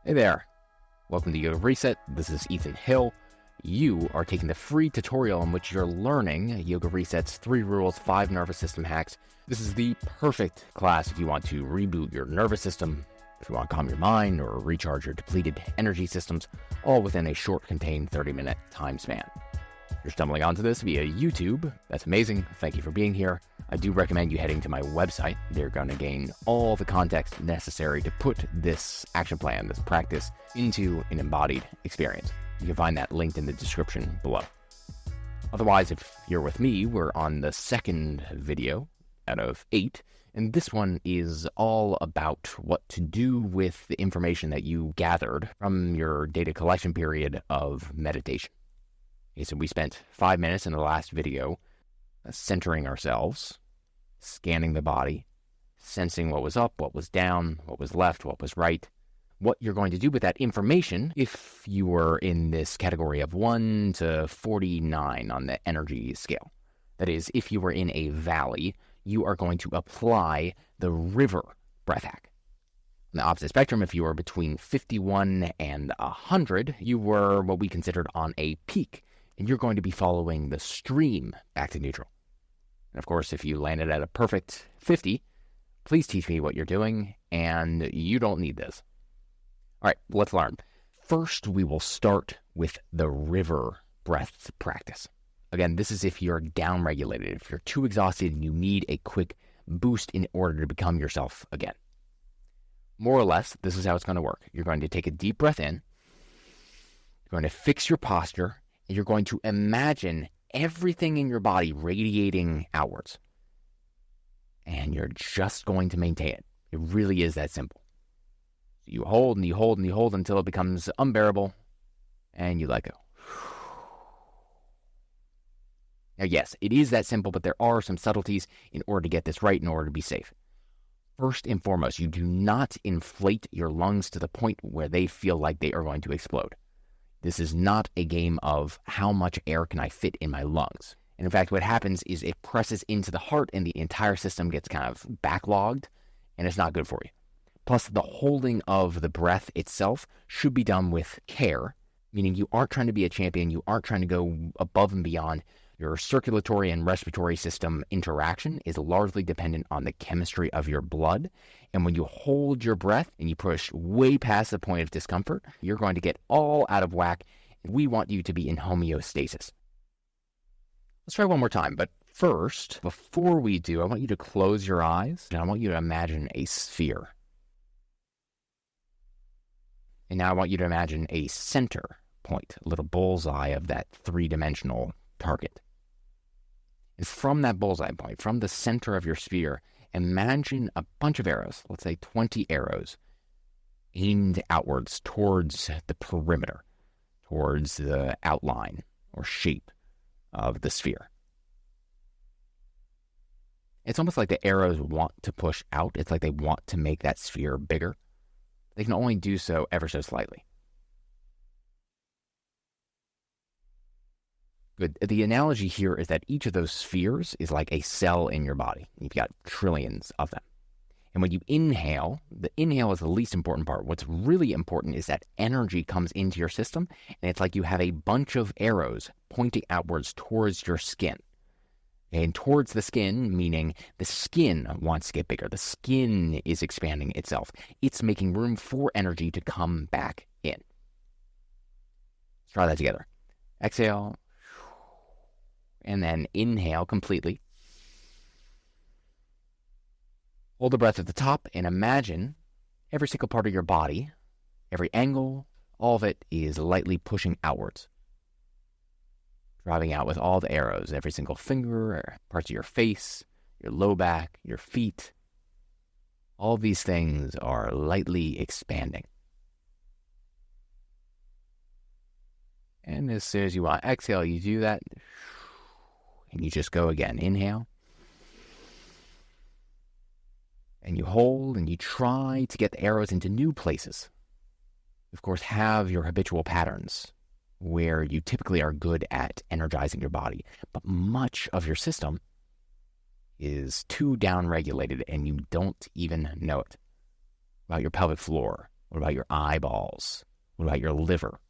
Hey there, welcome to Yoga Reset. This is Ethan Hill. You are taking the free tutorial in which you're learning Yoga Reset's 3 rules, 5 nervous system hacks. This is the perfect class if you want to reboot your nervous system, if you want to calm your mind or recharge your depleted energy systems, all within a short, contained 30-minute time span. If you're stumbling onto this via YouTube, that's amazing. Thank you for being here. I do recommend you heading to my website. They're going to gain all the context necessary to put this action plan, this practice, into an embodied experience. You can find that linked in the description below. Otherwise, if you're with me, we're on the second video out of 8, and this one is all about what to do with the information that you gathered from your data collection period of meditation. Okay, so we spent 5 minutes in the last video centering ourselves, scanning the body, sensing what was up, what was down, what was left, what was right. What you're going to do with that information, if you were in this category of 1 to 49 on the energy scale. That is, if you were in a valley, you are going to apply the river breath hack. On the opposite spectrum, if you were between 51 and 100, you were what we considered on a peak, and you're going to be following the stream back to neutral. And of course, if you landed at a perfect 50, please teach me what you're doing, and you don't need this. All right, let's learn. First, we will start with the river breath practice. Again, this is if you're downregulated, if you're too exhausted and you need a quick boost in order to become yourself again. More or less, this is how it's going to work. You're going to take a deep breath in, you're going to fix your posture, and you're going to imagine everything in your body radiating outwards. And you're just going to maintain it. It really is that simple. You hold and you hold and you hold until it becomes unbearable, and you let go. Now, yes, it is that simple, but there are some subtleties in order to get this right, in order to be safe. First and foremost, you do not inflate your lungs to the point where they feel like they are going to explode. This is not a game of how much air can I fit in my lungs. And in fact, what happens is it presses into the heart and the entire system gets kind of backlogged, and it's not good for you. Plus, the holding of the breath itself should be done with care, meaning you aren't trying to be a champion, you aren't trying to go above and beyond. Your circulatory and respiratory system interaction is largely dependent on the chemistry of your blood. And when you hold your breath and you push way past the point of discomfort, you're going to get all out of whack. We want you to be in homeostasis. Let's try one more time. But first, before we do, I want you to close your eyes and I want you to imagine a sphere. And now I want you to imagine a center point, a little bullseye of that 3-dimensional target. And from that bullseye point, from the center of your sphere, imagine a bunch of arrows, let's say 20 arrows, aimed outwards towards the perimeter, towards the outline or shape of the sphere. It's almost like the arrows want to push out. It's like they want to make that sphere bigger. They can only do so ever so slightly. Good. The analogy here is that each of those spheres is like a cell in your body. You've got trillions of them. And when you inhale, the inhale is the least important part. What's really important is that energy comes into your system, and it's like you have a bunch of arrows pointing outwards towards your skin. And towards the skin, meaning the skin wants to get bigger. The skin is expanding itself. It's making room for energy to come back in. Let's try that together. Exhale. And then inhale completely. Hold the breath at the top and imagine every single part of your body, every angle, all of it is lightly pushing outwards. Driving out with all the arrows, every single finger, parts of your face, your low back, your feet. All of these things are lightly expanding. And as soon as you want to exhale, you do that. And you just go again. Inhale. And you hold and you try to get the arrows into new places. Of course, have your habitual patterns where you typically are good at energizing your body. But much of your system is too downregulated and you don't even know it. About your pelvic floor, What about your eyeballs? What about your liver?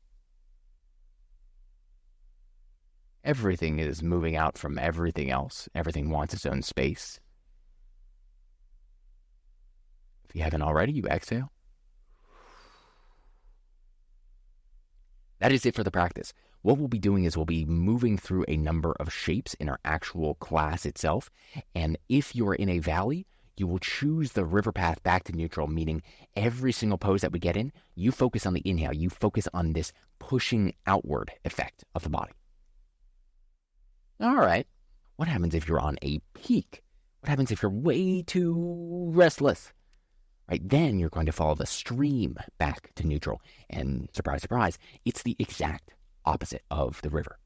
Everything is moving out from everything else. Everything wants its own space. If you haven't already, you exhale. That is it for the practice. What we'll be doing is we'll be moving through a number of shapes in our actual class itself. And if you're in a valley, you will choose the river path back to neutral, meaning every single pose that we get in, you focus on the inhale. You focus on this pushing outward effect of the body. All right. What happens if you're on a peak? What happens if you're way too restless? Right, then you're going to follow the stream back to neutral. And surprise, surprise, it's the exact opposite of the river.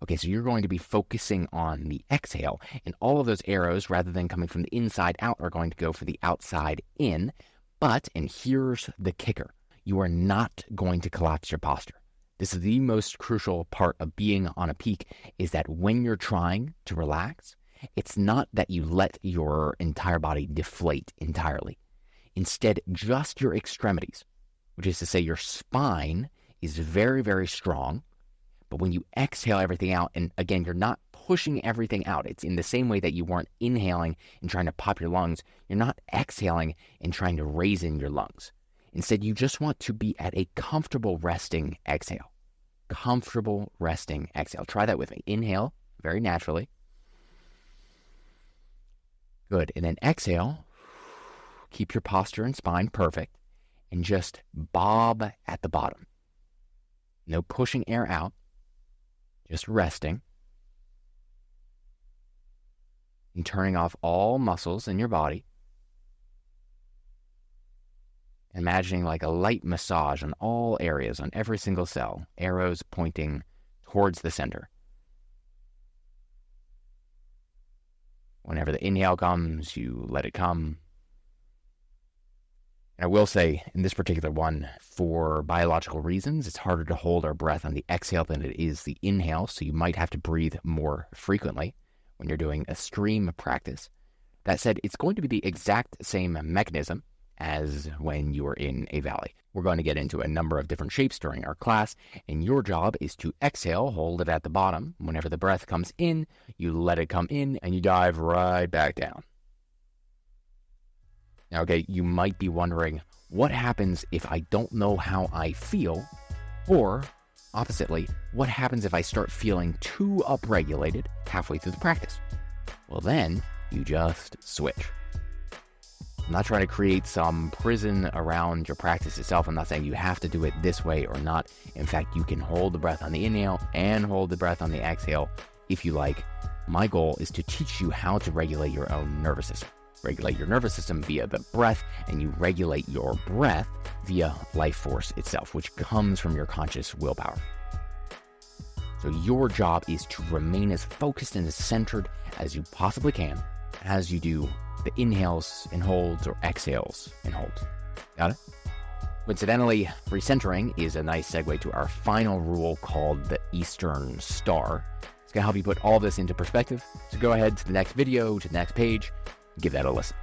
Okay, so you're going to be focusing on the exhale, and all of those arrows, rather than coming from the inside out, are going to go for the outside in. But, and here's the kicker, you are not going to collapse your posture. This is the most crucial part of being on a peak, is that when you're trying to relax, it's not that you let your entire body deflate entirely. Instead, just your extremities, which is to say your spine is very, very strong. But when you exhale everything out, and again, you're not pushing everything out. It's in the same way that you weren't inhaling and trying to pop your lungs. You're not exhaling and trying to raise in your lungs. Instead, you just want to be at a comfortable resting exhale. Comfortable resting exhale. Try that with me. Inhale, very naturally. Good. And then exhale. Keep your posture and spine perfect, and just bob at the bottom. No pushing air out, just resting, and turning off all muscles in your body. Imagining like a light massage on all areas, on every single cell, arrows pointing towards the center. Whenever the inhale comes, you let it come. And I will say, in this particular one, for biological reasons, it's harder to hold our breath on the exhale than it is the inhale, so you might have to breathe more frequently when you're doing a stream practice. That said, it's going to be the exact same mechanism as when you are in a valley. We're going to get into a number of different shapes during our class, and your job is to exhale, hold it at the bottom. Whenever the breath comes in, you let it come in, and you dive right back down. Now, okay, you might be wondering, what happens if I don't know how I feel? Or, oppositely, what happens if I start feeling too upregulated halfway through the practice? Well, then, you just switch. I'm not trying to create some prison around your practice itself. I'm not saying you have to do it this way or not. In fact, you can hold the breath on the inhale and hold the breath on the exhale if you like. My goal is to teach you how to regulate your own nervous system. Regulate your nervous system via the breath, and you regulate your breath via life force itself, which comes from your conscious willpower. So your job is to remain as focused and as centered as you possibly can as you do the inhales and holds or exhales and holds. Got it? Coincidentally, recentering is a nice segue to our final rule called the Eastern Star. It's going to help you put all this into perspective. So go ahead to the next video, to the next page, give that a listen.